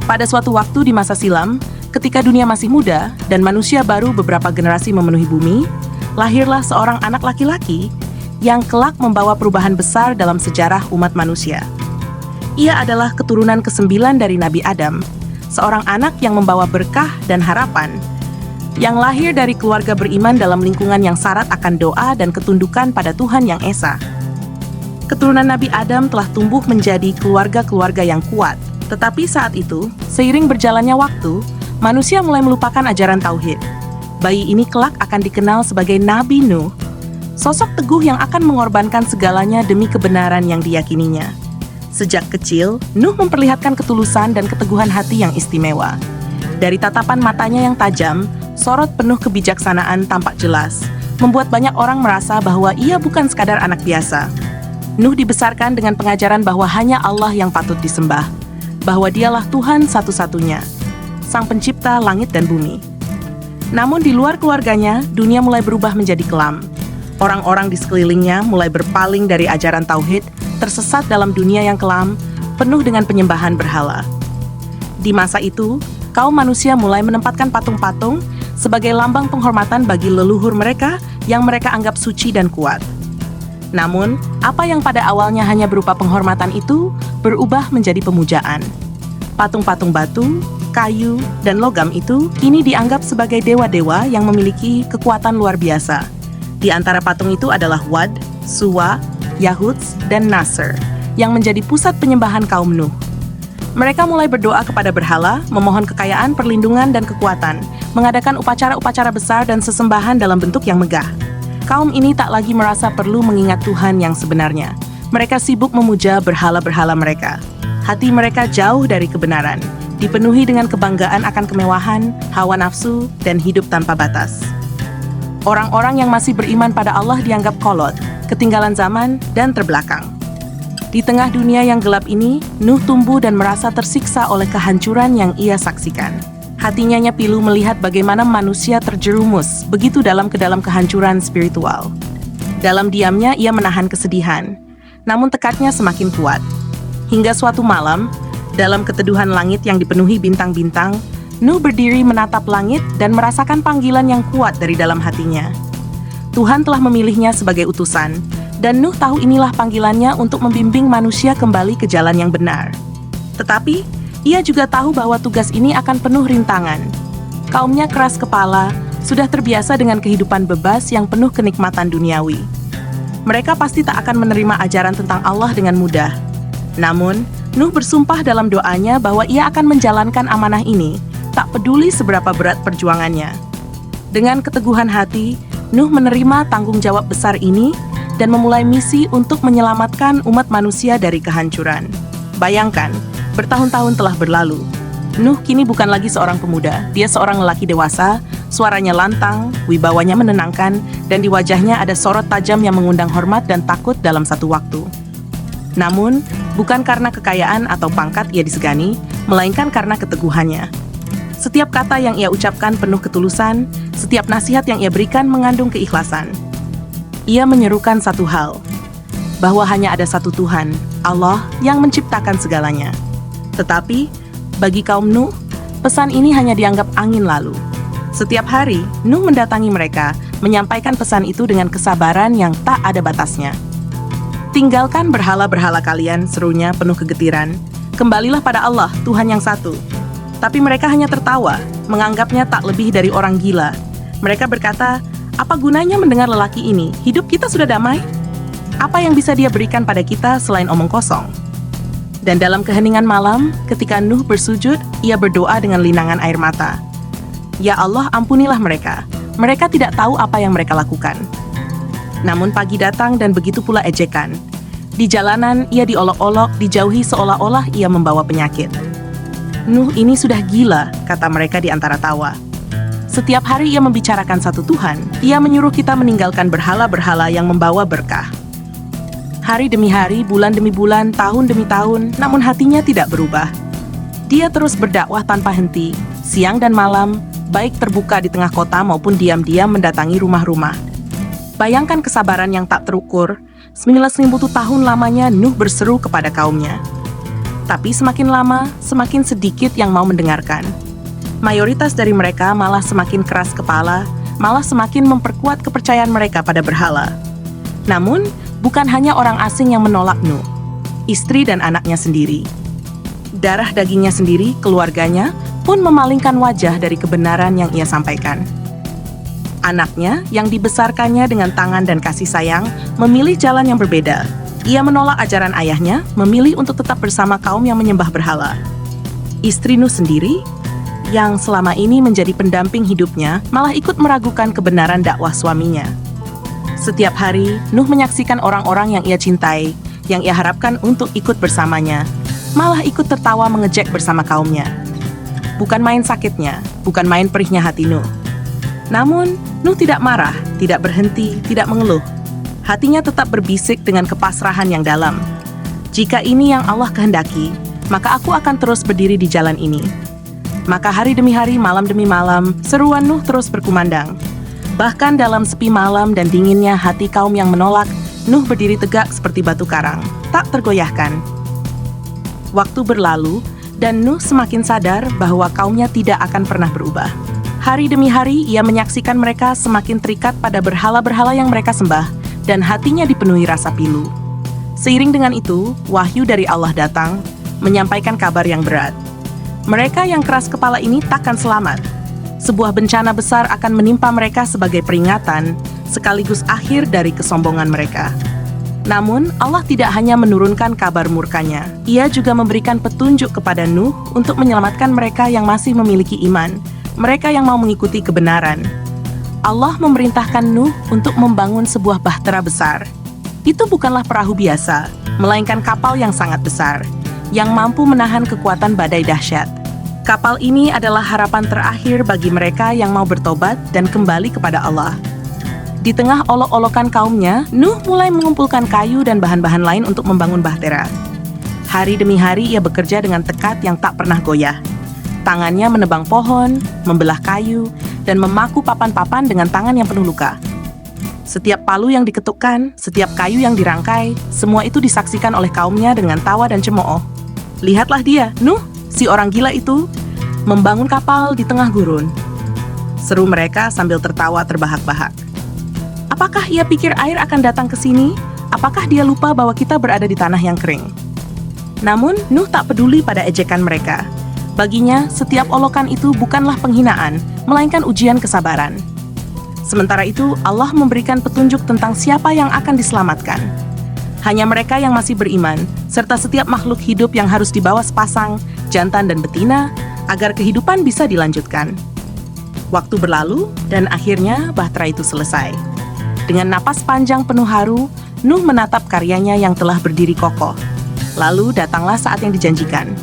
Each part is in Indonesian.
Pada suatu waktu di masa silam, ketika dunia masih muda dan manusia baru beberapa generasi memenuhi bumi, lahirlah seorang anak laki-laki yang kelak membawa perubahan besar dalam sejarah umat manusia. Ia adalah keturunan ke-9 dari Nabi Adam, seorang anak yang membawa berkah dan harapan, yang lahir dari keluarga beriman dalam lingkungan yang syarat akan doa dan ketundukan pada Tuhan Yang Esa. Keturunan Nabi Adam telah tumbuh menjadi keluarga-keluarga yang kuat. Tetapi saat itu, seiring berjalannya waktu, manusia mulai melupakan ajaran tauhid. Bayi ini kelak akan dikenal sebagai Nabi Nuh, sosok teguh yang akan mengorbankan segalanya demi kebenaran yang diyakininya. Sejak kecil, Nuh memperlihatkan ketulusan dan keteguhan hati yang istimewa. Dari tatapan matanya yang tajam, sorot penuh kebijaksanaan tampak jelas, membuat banyak orang merasa bahwa ia bukan sekadar anak biasa. Nuh dibesarkan dengan pengajaran bahwa hanya Allah yang patut disembah, bahwa dialah Tuhan satu-satunya, Sang Pencipta langit dan bumi. Namun di luar keluarganya, dunia mulai berubah menjadi kelam. Orang-orang di sekelilingnya mulai berpaling dari ajaran tauhid, tersesat dalam dunia yang kelam, penuh dengan penyembahan berhala. Di masa itu, kaum manusia mulai menempatkan patung-patung sebagai lambang penghormatan bagi leluhur mereka yang mereka anggap suci dan kuat. Namun, apa yang pada awalnya hanya berupa penghormatan itu berubah menjadi pemujaan. Patung-patung batu, kayu, dan logam itu kini dianggap sebagai dewa-dewa yang memiliki kekuatan luar biasa. Di antara patung itu adalah Wad, Suwa, Yahuts, dan Nasr, yang menjadi pusat penyembahan kaum Nuh. Mereka mulai berdoa kepada berhala, memohon kekayaan, perlindungan, dan kekuatan, mengadakan upacara-upacara besar dan sesembahan dalam bentuk yang megah. Kaum ini tak lagi merasa perlu mengingat Tuhan yang sebenarnya. Mereka sibuk memuja berhala-berhala mereka. Hati mereka jauh dari kebenaran, dipenuhi dengan kebanggaan akan kemewahan, hawa nafsu, dan hidup tanpa batas. Orang-orang yang masih beriman pada Allah dianggap kolot, ketinggalan zaman, dan terbelakang. Di tengah dunia yang gelap ini, Nuh tumbuh dan merasa tersiksa oleh kehancuran yang ia saksikan. Hatinya pilu melihat bagaimana manusia terjerumus begitu dalam kehancuran spiritual. Dalam diamnya ia menahan kesedihan, namun tekadnya semakin kuat. Hingga suatu malam, dalam keteduhan langit yang dipenuhi bintang-bintang, Nuh berdiri menatap langit dan merasakan panggilan yang kuat dari dalam hatinya. Tuhan telah memilihnya sebagai utusan, dan Nuh tahu inilah panggilannya untuk membimbing manusia kembali ke jalan yang benar. Tetapi, ia juga tahu bahwa tugas ini akan penuh rintangan. Kaumnya keras kepala, sudah terbiasa dengan kehidupan bebas yang penuh kenikmatan duniawi. Mereka pasti tak akan menerima ajaran tentang Allah dengan mudah. Namun, Nuh bersumpah dalam doanya bahwa ia akan menjalankan amanah ini, tak peduli seberapa berat perjuangannya. Dengan keteguhan hati, Nuh menerima tanggung jawab besar ini dan memulai misi untuk menyelamatkan umat manusia dari kehancuran. Bayangkan, bertahun-tahun telah berlalu. Nuh kini bukan lagi seorang pemuda, dia seorang lelaki dewasa, suaranya lantang, wibawanya menenangkan, dan di wajahnya ada sorot tajam yang mengundang hormat dan takut dalam satu waktu. Namun, bukan karena kekayaan atau pangkat ia disegani, melainkan karena keteguhannya. Setiap kata yang ia ucapkan penuh ketulusan, setiap nasihat yang ia berikan mengandung keikhlasan. Ia menyerukan satu hal, bahwa hanya ada satu Tuhan, Allah, yang menciptakan segalanya. Tetapi, bagi kaum Nuh, pesan ini hanya dianggap angin lalu. Setiap hari, Nuh mendatangi mereka, menyampaikan pesan itu dengan kesabaran yang tak ada batasnya. Tinggalkan berhala-berhala kalian, serunya penuh kegetiran. Kembalilah pada Allah, Tuhan yang satu. Tapi mereka hanya tertawa, menganggapnya tak lebih dari orang gila. Mereka berkata, apa gunanya mendengar lelaki ini? Hidup kita sudah damai? Apa yang bisa dia berikan pada kita selain omong kosong? Dan dalam keheningan malam, ketika Nuh bersujud, ia berdoa dengan linangan air mata. Ya Allah, ampunilah mereka. Mereka tidak tahu apa yang mereka lakukan. Namun pagi datang dan begitu pula ejekan. Di jalanan, ia diolok-olok, dijauhi seolah-olah ia membawa penyakit. Nuh ini sudah gila, kata mereka di antara tawa. Setiap hari ia membicarakan satu Tuhan, ia menyuruh kita meninggalkan berhala-berhala yang membawa berkah. Hari demi hari, bulan demi bulan, tahun demi tahun, namun hatinya tidak berubah. Dia terus berdakwah tanpa henti, siang dan malam, baik terbuka di tengah kota maupun diam-diam mendatangi rumah-rumah. Bayangkan kesabaran yang tak terukur, 9.000 tahun lamanya Nuh berseru kepada kaumnya. Tapi semakin lama, semakin sedikit yang mau mendengarkan. Mayoritas dari mereka malah semakin keras kepala, malah semakin memperkuat kepercayaan mereka pada berhala. Namun, bukan hanya orang asing yang menolak Nuh, istri dan anaknya sendiri. Darah dagingnya sendiri, keluarganya, pun memalingkan wajah dari kebenaran yang ia sampaikan. Anaknya, yang dibesarkannya dengan tangan dan kasih sayang, memilih jalan yang berbeda. Ia menolak ajaran ayahnya, memilih untuk tetap bersama kaum yang menyembah berhala. Istri Nuh sendiri, yang selama ini menjadi pendamping hidupnya, malah ikut meragukan kebenaran dakwah suaminya. Setiap hari, Nuh menyaksikan orang-orang yang ia cintai, yang ia harapkan untuk ikut bersamanya, malah ikut tertawa mengejek bersama kaumnya. Bukan main sakitnya, bukan main perihnya hati Nuh. Namun, Nuh tidak marah, tidak berhenti, tidak mengeluh. Hatinya tetap berbisik dengan kepasrahan yang dalam. Jika ini yang Allah kehendaki, maka aku akan terus berdiri di jalan ini. Maka hari demi hari, malam demi malam, seruan Nuh terus berkumandang. Bahkan dalam sepi malam dan dinginnya hati kaum yang menolak, Nuh berdiri tegak seperti batu karang, tak tergoyahkan. Waktu berlalu, dan Nuh semakin sadar bahwa kaumnya tidak akan pernah berubah. Hari demi hari, ia menyaksikan mereka semakin terikat pada berhala-berhala yang mereka sembah, dan hatinya dipenuhi rasa pilu. Seiring dengan itu, wahyu dari Allah datang, menyampaikan kabar yang berat. Mereka yang keras kepala ini takkan selamat. Sebuah bencana besar akan menimpa mereka sebagai peringatan, sekaligus akhir dari kesombongan mereka. Namun, Allah tidak hanya menurunkan kabar murkanya. Ia juga memberikan petunjuk kepada Nuh untuk menyelamatkan mereka yang masih memiliki iman, mereka yang mau mengikuti kebenaran. Allah memerintahkan Nuh untuk membangun sebuah bahtera besar. Itu bukanlah perahu biasa, melainkan kapal yang sangat besar, yang mampu menahan kekuatan badai dahsyat. Kapal ini adalah harapan terakhir bagi mereka yang mau bertobat dan kembali kepada Allah. Di tengah olok-olokan kaumnya, Nuh mulai mengumpulkan kayu dan bahan-bahan lain untuk membangun bahtera. Hari demi hari ia bekerja dengan tekad yang tak pernah goyah. Tangannya menebang pohon, membelah kayu, dan memaku papan-papan dengan tangan yang penuh luka. Setiap palu yang diketukkan, setiap kayu yang dirangkai, semua itu disaksikan oleh kaumnya dengan tawa dan cemooh. Lihatlah dia, Nuh, si orang gila itu, membangun kapal di tengah gurun. Seru mereka sambil tertawa terbahak-bahak. Apakah ia pikir air akan datang ke sini? Apakah dia lupa bahwa kita berada di tanah yang kering? Namun, Nuh tak peduli pada ejekan mereka. Baginya, setiap olokan itu bukanlah penghinaan, melainkan ujian kesabaran. Sementara itu, Allah memberikan petunjuk tentang siapa yang akan diselamatkan. Hanya mereka yang masih beriman, serta setiap makhluk hidup yang harus dibawa sepasang, jantan dan betina, agar kehidupan bisa dilanjutkan. Waktu berlalu, dan akhirnya bahtera itu selesai. Dengan napas panjang penuh haru, Nuh menatap karyanya yang telah berdiri kokoh. Lalu datanglah saat yang dijanjikan.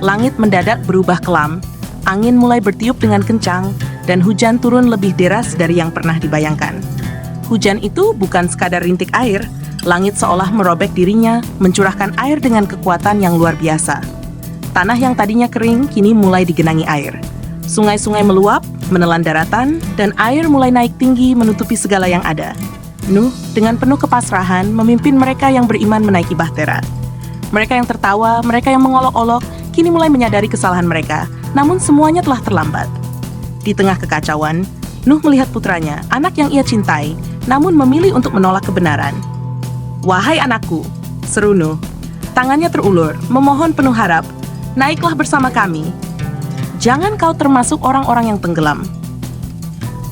Langit mendadak berubah kelam, angin mulai bertiup dengan kencang, dan hujan turun lebih deras dari yang pernah dibayangkan. Hujan itu bukan sekadar rintik air, langit seolah merobek dirinya, mencurahkan air dengan kekuatan yang luar biasa. Tanah yang tadinya kering kini mulai digenangi air. Sungai-sungai meluap, menelan daratan, dan air mulai naik tinggi menutupi segala yang ada. Nuh, dengan penuh kepasrahan, memimpin mereka yang beriman menaiki bahtera. Mereka yang tertawa, mereka yang mengolok-olok, kini mulai menyadari kesalahan mereka, namun semuanya telah terlambat. Di tengah kekacauan, Nuh melihat putranya, anak yang ia cintai, namun memilih untuk menolak kebenaran. "Wahai anakku," seru Nuh. Tangannya terulur, memohon penuh harap, "Naiklah bersama kami. Jangan kau termasuk orang-orang yang tenggelam."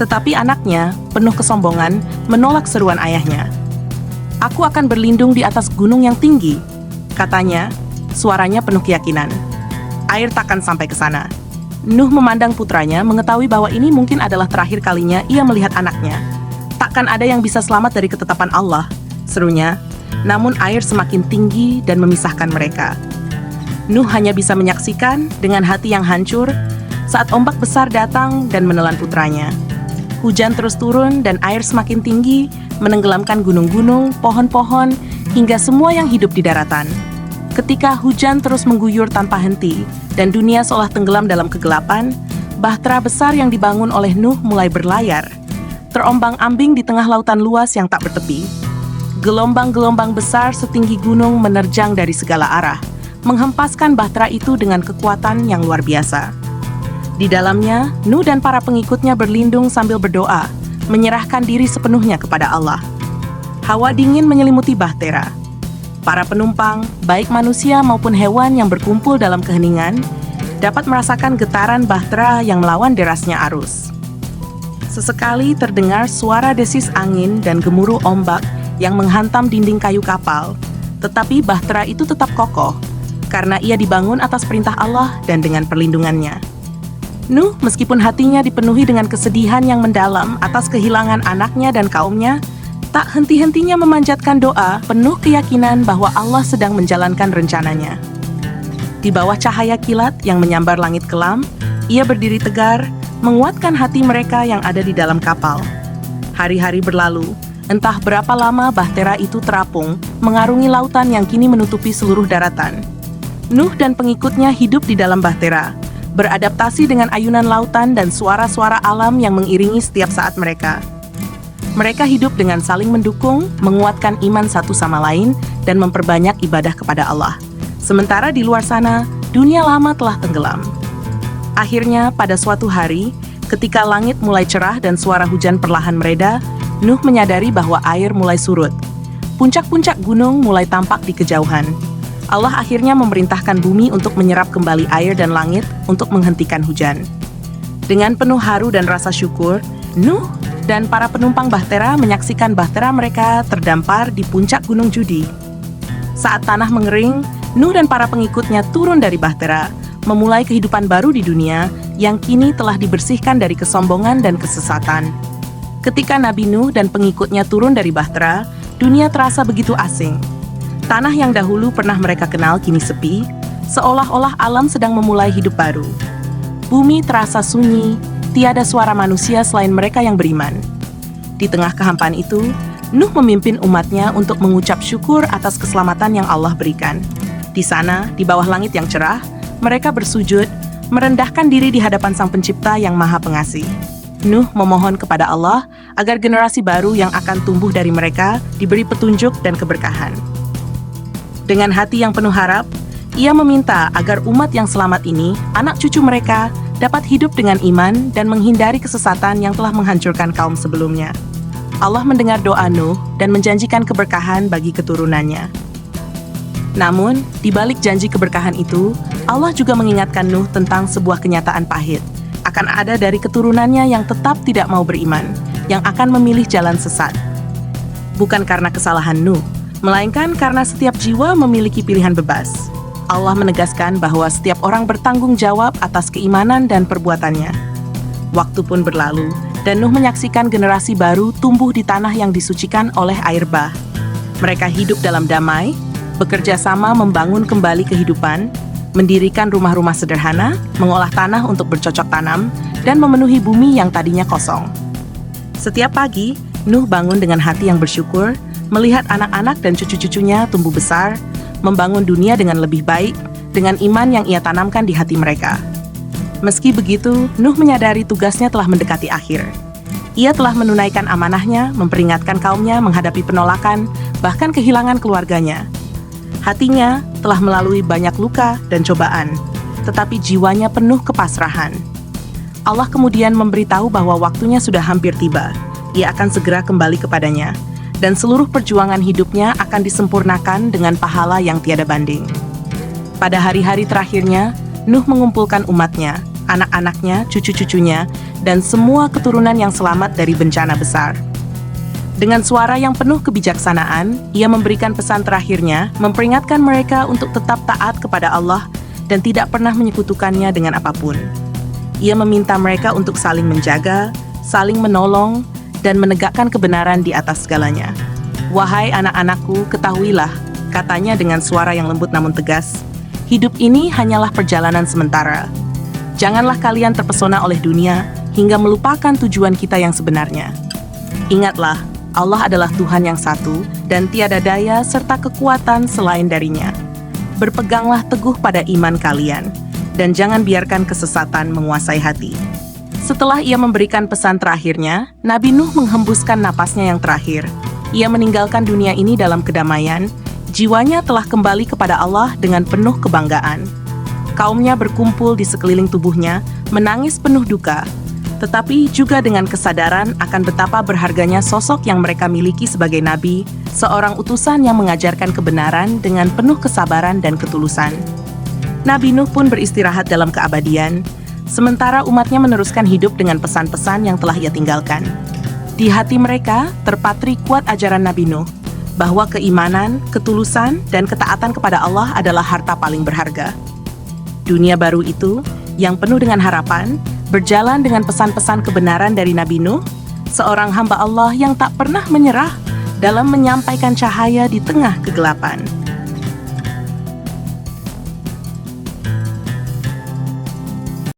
Tetapi anaknya, penuh kesombongan, menolak seruan ayahnya. "Aku akan berlindung di atas gunung yang tinggi," katanya, suaranya penuh keyakinan. "Air takkan sampai ke sana." Nuh memandang putranya, mengetahui bahwa ini mungkin adalah terakhir kalinya ia melihat anaknya. "Takkan ada yang bisa selamat dari ketetapan Allah," serunya. Namun air semakin tinggi dan memisahkan mereka. Nuh hanya bisa menyaksikan dengan hati yang hancur saat ombak besar datang dan menelan putranya. Hujan terus turun dan air semakin tinggi, menenggelamkan gunung-gunung, pohon-pohon, hingga semua yang hidup di daratan. Ketika hujan terus mengguyur tanpa henti dan dunia seolah tenggelam dalam kegelapan, bahtera besar yang dibangun oleh Nuh mulai berlayar, terombang-ambing di tengah lautan luas yang tak bertepi. Gelombang-gelombang besar setinggi gunung menerjang dari segala arah, menghempaskan bahtera itu dengan kekuatan yang luar biasa. Di dalamnya, Nuh dan para pengikutnya berlindung sambil berdoa, menyerahkan diri sepenuhnya kepada Allah. Hawa dingin menyelimuti bahtera. Para penumpang, baik manusia maupun hewan yang berkumpul dalam keheningan, dapat merasakan getaran bahtera yang melawan derasnya arus. Sesekali terdengar suara desis angin dan gemuruh ombak yang menghantam dinding kayu kapal, tetapi bahtera itu tetap kokoh, karena ia dibangun atas perintah Allah dan dengan perlindungannya. Nuh, meskipun hatinya dipenuhi dengan kesedihan yang mendalam atas kehilangan anaknya dan kaumnya, tak henti-hentinya memanjatkan doa penuh keyakinan bahwa Allah sedang menjalankan rencananya. Di bawah cahaya kilat yang menyambar langit kelam, ia berdiri tegar, menguatkan hati mereka yang ada di dalam kapal. Hari-hari berlalu, entah berapa lama bahtera itu terapung, mengarungi lautan yang kini menutupi seluruh daratan. Nuh dan pengikutnya hidup di dalam bahtera, beradaptasi dengan ayunan lautan dan suara-suara alam yang mengiringi setiap saat mereka. Mereka hidup dengan saling mendukung, menguatkan iman satu sama lain, dan memperbanyak ibadah kepada Allah. Sementara di luar sana, dunia lama telah tenggelam. Akhirnya, pada suatu hari, ketika langit mulai cerah dan suara hujan perlahan mereda, Nuh menyadari bahwa air mulai surut. Puncak-puncak gunung mulai tampak di kejauhan. Allah akhirnya memerintahkan bumi untuk menyerap kembali air dan langit untuk menghentikan hujan. Dengan penuh haru dan rasa syukur, Nuh dan para penumpang bahtera menyaksikan bahtera mereka terdampar di puncak Gunung Judi. Saat tanah mengering, Nuh dan para pengikutnya turun dari bahtera, memulai kehidupan baru di dunia yang kini telah dibersihkan dari kesombongan dan kesesatan. Ketika Nabi Nuh dan pengikutnya turun dari bahtera, dunia terasa begitu asing. Tanah yang dahulu pernah mereka kenal kini sepi, seolah-olah alam sedang memulai hidup baru. Bumi terasa sunyi, tiada suara manusia selain mereka yang beriman. Di tengah kehampaan itu, Nuh memimpin umatnya untuk mengucap syukur atas keselamatan yang Allah berikan. Di sana, di bawah langit yang cerah, mereka bersujud, merendahkan diri di hadapan Sang Pencipta yang Maha Pengasih. Nuh memohon kepada Allah agar generasi baru yang akan tumbuh dari mereka diberi petunjuk dan keberkahan. Dengan hati yang penuh harap, ia meminta agar umat yang selamat ini, anak cucu mereka, dapat hidup dengan iman dan menghindari kesesatan yang telah menghancurkan kaum sebelumnya. Allah mendengar doa Nuh dan menjanjikan keberkahan bagi keturunannya. Namun, di balik janji keberkahan itu, Allah juga mengingatkan Nuh tentang sebuah kenyataan pahit. Akan ada dari keturunannya yang tetap tidak mau beriman, yang akan memilih jalan sesat. Bukan karena kesalahan Nuh, melainkan karena setiap jiwa memiliki pilihan bebas. Allah menegaskan bahwa setiap orang bertanggung jawab atas keimanan dan perbuatannya. Waktu pun berlalu, dan Nuh menyaksikan generasi baru tumbuh di tanah yang disucikan oleh air bah. Mereka hidup dalam damai, bekerja sama membangun kembali kehidupan, mendirikan rumah-rumah sederhana, mengolah tanah untuk bercocok tanam, dan memenuhi bumi yang tadinya kosong. Setiap pagi, Nuh bangun dengan hati yang bersyukur, melihat anak-anak dan cucu-cucunya tumbuh besar, membangun dunia dengan lebih baik, dengan iman yang ia tanamkan di hati mereka. Meski begitu, Nuh menyadari tugasnya telah mendekati akhir. Ia telah menunaikan amanahnya, memperingatkan kaumnya menghadapi penolakan, bahkan kehilangan keluarganya. Hatinya telah melalui banyak luka dan cobaan, tetapi jiwanya penuh kepasrahan. Allah kemudian memberitahu bahwa waktunya sudah hampir tiba. Ia akan segera kembali kepadanya, dan seluruh perjuangan hidupnya akan disempurnakan dengan pahala yang tiada banding. Pada hari-hari terakhirnya, Nuh mengumpulkan umatnya, anak-anaknya, cucu-cucunya, dan semua keturunan yang selamat dari bencana besar. Dengan suara yang penuh kebijaksanaan, ia memberikan pesan terakhirnya, memperingatkan mereka untuk tetap taat kepada Allah dan tidak pernah menyekutukannya dengan apapun. Ia meminta mereka untuk saling menjaga, saling menolong, dan menegakkan kebenaran di atas segalanya. "Wahai anak-anakku, ketahuilah," katanya dengan suara yang lembut namun tegas, "hidup ini hanyalah perjalanan sementara. Janganlah kalian terpesona oleh dunia hingga melupakan tujuan kita yang sebenarnya. Ingatlah, Allah adalah Tuhan yang satu dan tiada daya serta kekuatan selain darinya. Berpeganglah teguh pada iman kalian, dan jangan biarkan kesesatan menguasai hati." Setelah ia memberikan pesan terakhirnya, Nabi Nuh menghembuskan napasnya yang terakhir. Ia meninggalkan dunia ini dalam kedamaian, Jiwanya telah kembali kepada Allah dengan penuh kebanggaan. Kaumnya berkumpul di sekeliling tubuhnya, menangis penuh duka, tetapi juga dengan kesadaran akan betapa berharganya sosok yang mereka miliki sebagai nabi, seorang utusan yang mengajarkan kebenaran dengan penuh kesabaran dan ketulusan. Nabi Nuh pun beristirahat dalam keabadian, sementara umatnya meneruskan hidup dengan pesan-pesan yang telah ia tinggalkan. Di hati mereka terpatri kuat ajaran Nabi Nuh, bahwa keimanan, ketulusan, dan ketaatan kepada Allah adalah harta paling berharga. Dunia baru itu, yang penuh dengan harapan, berjalan dengan pesan-pesan kebenaran dari Nabi Nuh, seorang hamba Allah yang tak pernah menyerah dalam menyampaikan cahaya di tengah kegelapan.